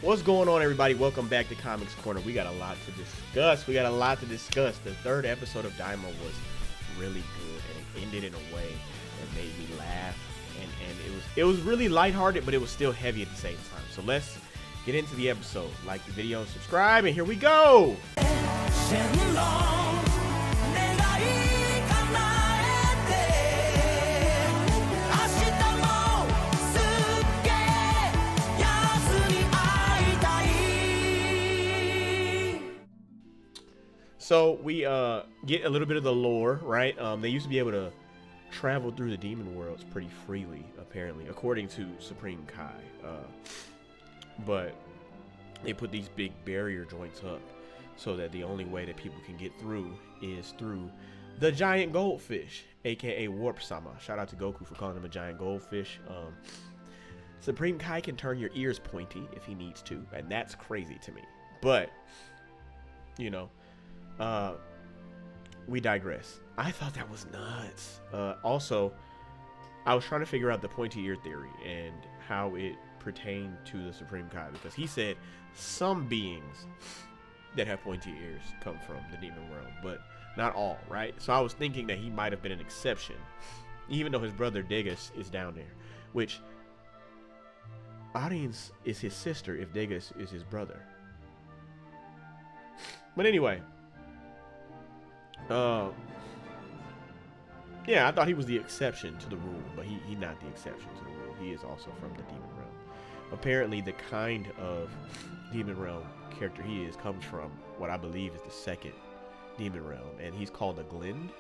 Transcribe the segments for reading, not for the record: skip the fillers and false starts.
What's going on, everybody? Welcome back to Comics Corner. We got a lot to discuss. The third episode of Daima was really good, and it ended in a way that made me laugh. And it was really lighthearted, but it was still heavy at the same time. So let's get into the episode. Like the video, subscribe, and here we go. So we get a little bit of the lore, right? They used to be able to travel through the demon worlds pretty freely, apparently, according to Supreme Kai. But they put these big barrier joints up so that the only way that people can get through is through the giant goldfish, aka Warp Sama. Shout out to Goku for calling him a giant goldfish. Supreme Kai can turn your ears pointy if he needs to, and that's crazy to me. But, you know, we digress. I thought that was nuts. Also, I was trying to figure out the pointy ear theory and how it pertained to the Supreme Kai, because he said some beings that have pointy ears come from the demon world, but not all, right? So I was thinking that he might have been an exception, even though his brother Degas is down there, which Audience is his sister if Degas is his brother. But anyway, yeah, I thought he was the exception to the rule, but he's not the exception to the rule. He is also from the demon realm. Apparently, the kind of demon realm character he is comes from what I believe is the second demon realm, and he's called a Glend.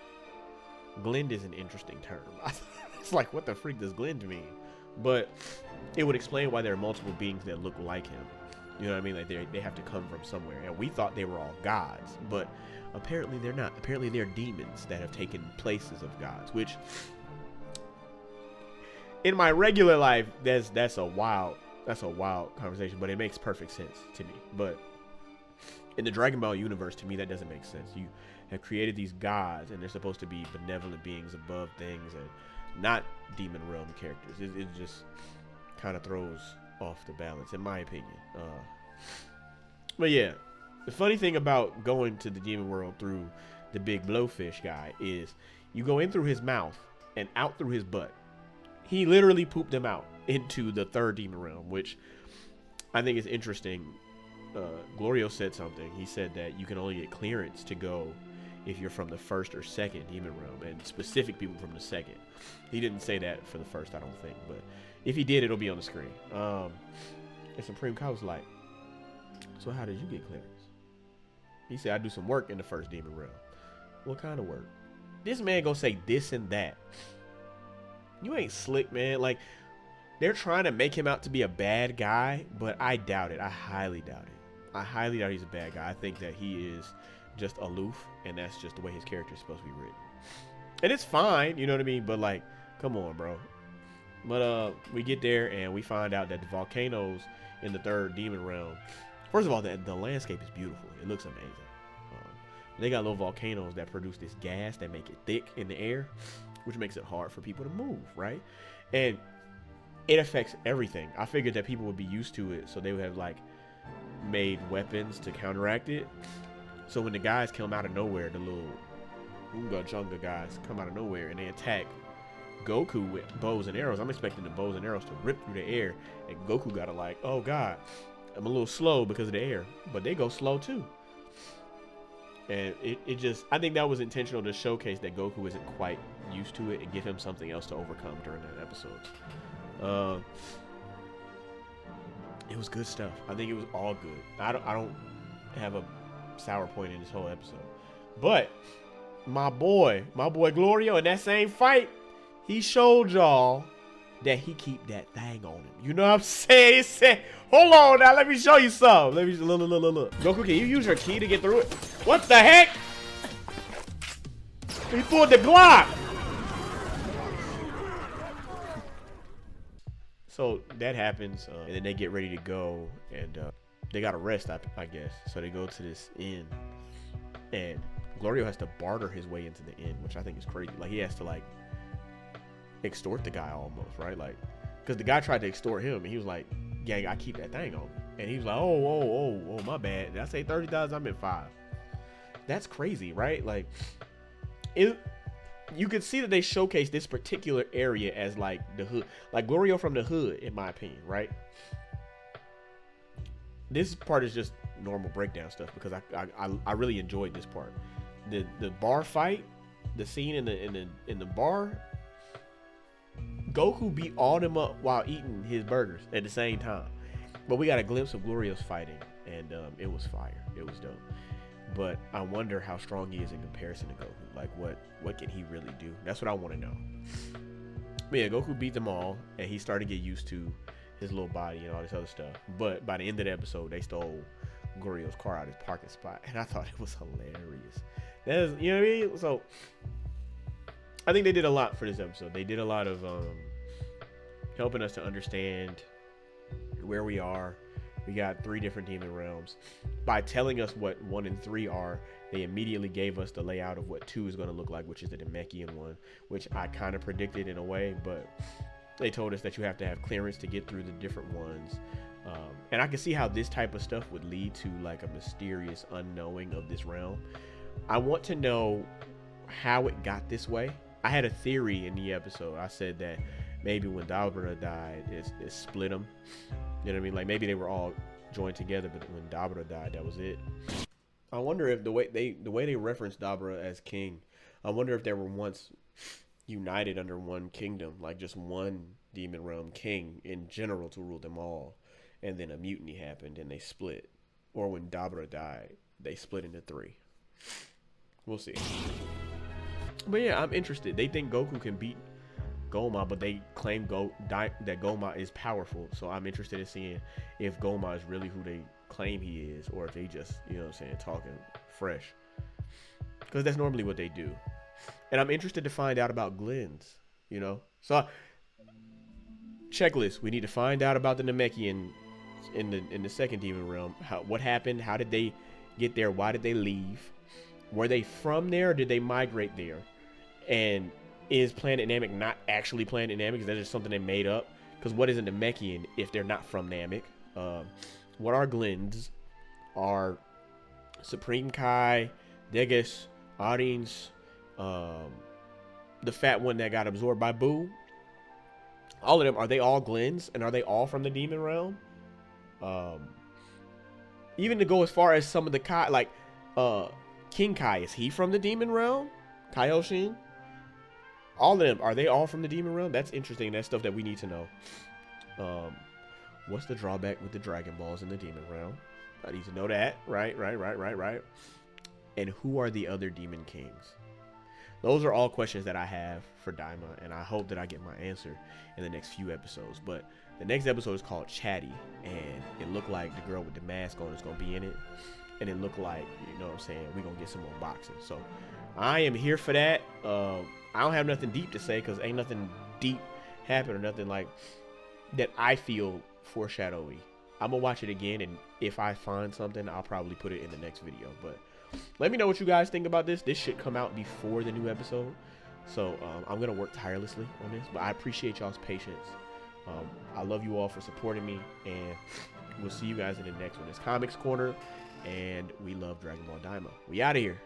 Glend is an interesting term. It's like, what the freak does Glend mean? But it would explain why there are multiple beings that look like him. You know what I mean? Like they have to come from somewhere, and we thought they were all gods, but apparently they're not. Apparently they're demons that have taken places of gods, which in my regular life that's a wild conversation, but it makes perfect sense to me. But in the Dragon Ball universe, to me, that doesn't make sense. You have created these gods, and they're supposed to be benevolent beings above things and not demon realm characters. It just kind of throws off the balance, in my opinion. But yeah, the funny thing about going to the demon world through the big blowfish guy is you go in through his mouth and out through his butt. He literally pooped them out into the third demon realm, which I think is interesting. Glorio said something. He said that you can only get clearance to go if you're from the first or second demon realm, and specific people from the second. He didn't say that for the first, I don't think, but if he did, it'll be on the screen. And Supreme Kai was like, so how did you get clearance? He said, I do some work in the first demon realm. What kind of work? This man gonna say this and that. You ain't slick, man. Like, they're trying to make him out to be a bad guy, but I doubt it. I highly doubt it. I highly doubt he's a bad guy. I think that he is just aloof, and that's just the way his character is supposed to be written. And it's fine, you know what I mean? But like, come on, bro. But we get there and we find out that the volcanoes in the third demon realm, first of all, the landscape is beautiful. It looks amazing. They got little volcanoes that produce this gas that make it thick in the air, which makes it hard for people to move, right? And it affects everything. I figured that people would be used to it, so they would have like made weapons to counteract it. So when the guys come out of nowhere, the little Unga Chunga guys come out of nowhere and they attack Goku with bows and arrows, I'm expecting the bows and arrows to rip through the air, and Goku gotta like, oh god, I'm a little slow because of the air, but they go slow too. And it just, I think that was intentional to showcase that Goku isn't quite used to it and give him something else to overcome during that episode. It was good stuff. I think it was all good. I don't have a sour point in this whole episode, but my boy Glorio in that same fight, he showed y'all that he keep that thing on him. You know what I'm saying? He said, hold on now, let me show you something. Let me look. Goku, can you use your ki to get through it? What the heck? He pulled the Glock. So that happens, and then they get ready to go, and they got a rest, I guess. So they go to this inn, and Glorio has to barter his way into the inn, which I think is crazy. Like, he has to like extort the guy almost, right? Like, because the guy tried to extort him, and he was like, gang, I keep that thing on me. And he was like, oh, my bad. Did I say 30,000? I meant 5. That's crazy, right? Like, you could see that they showcase this particular area as like the hood, like Glorio from the hood, in my opinion, right? This part is just normal breakdown stuff because I really enjoyed this part. The bar fight, the scene in the bar. Goku beat all them up while eating his burgers at the same time. But we got a glimpse of Glorio's fighting, and it was fire. It was dope. But I wonder how strong he is in comparison to Goku. Like, what can he really do? That's what I want to know. But yeah, Goku beat them all, and he started to get used to his little body and all this other stuff. But by the end of the episode, they stole Glorio's car out of his parking spot, and I thought it was hilarious. That is, you know what I mean? So I think they did a lot for this episode. They did a lot of helping us to understand where we are. We got 3 different demon realms. By telling us what 1 and 3 are, they immediately gave us the layout of what 2 is going to look like, which is the Namekian one, which I kind of predicted in a way, but they told us that you have to have clearance to get through the different ones. And I can see how this type of stuff would lead to like a mysterious unknowing of this realm. I want to know how it got this way. I had a theory in the episode. I said that maybe when Dabura died, it split them. You know what I mean? Like maybe they were all joined together, but when Dabura died, that was it. I wonder if the way they referenced Dabura as king, I wonder if they were once united under one kingdom, like just one demon realm king in general to rule them all, and then a mutiny happened and they split. Or when Dabura died, they split into 3. We'll see. But yeah, I'm interested. They think Goku can beat Goma, but they claim that Goma is powerful. So I'm interested in seeing if Goma is really who they claim he is, or if they just, you know what I'm saying, talking fresh. Because that's normally what they do. And I'm interested to find out about Glenn's, you know. So checklist: we need to find out about the Namekian in the second demon realm. What happened? How did they get there? Why did they leave? Were they from there, or did they migrate there? And is Planet Namek not actually Planet Namek? Is that just something they made up? Because what is a Namekian if they're not from Namek? What are Glens? Are Supreme Kai, Degas, Audines, the fat one that got absorbed by Boo? All of them, are they all Glens? And are they all from the demon realm? Even to go as far as some of the Kai, like King Kai, is he from the demon realm? Kaioshin? All of them, are they all from the demon realm? That's interesting. That's stuff that we need to know. What's the drawback with the Dragon Balls in the demon realm? I need to know that. Right. And who are the other demon kings? Those are all questions that I have for Daima, and I hope that I get my answer in the next few episodes. But the next episode is called Chatty, and it looked like the girl with the mask on is going to be in it. And it looked like, you know what I'm saying, we're going to get some more boxing. So I am here for that. I don't have nothing deep to say because ain't nothing deep happened or nothing like that I feel foreshadowy. I'm going to watch it again, and if I find something, I'll probably put it in the next video. But let me know what you guys think about this. This should come out before the new episode. So I'm going to work tirelessly on this, but I appreciate y'all's patience. I love you all for supporting me, and we'll see you guys in the next one. It's Comics Corner, and we love Dragon Ball Daima. We out of here.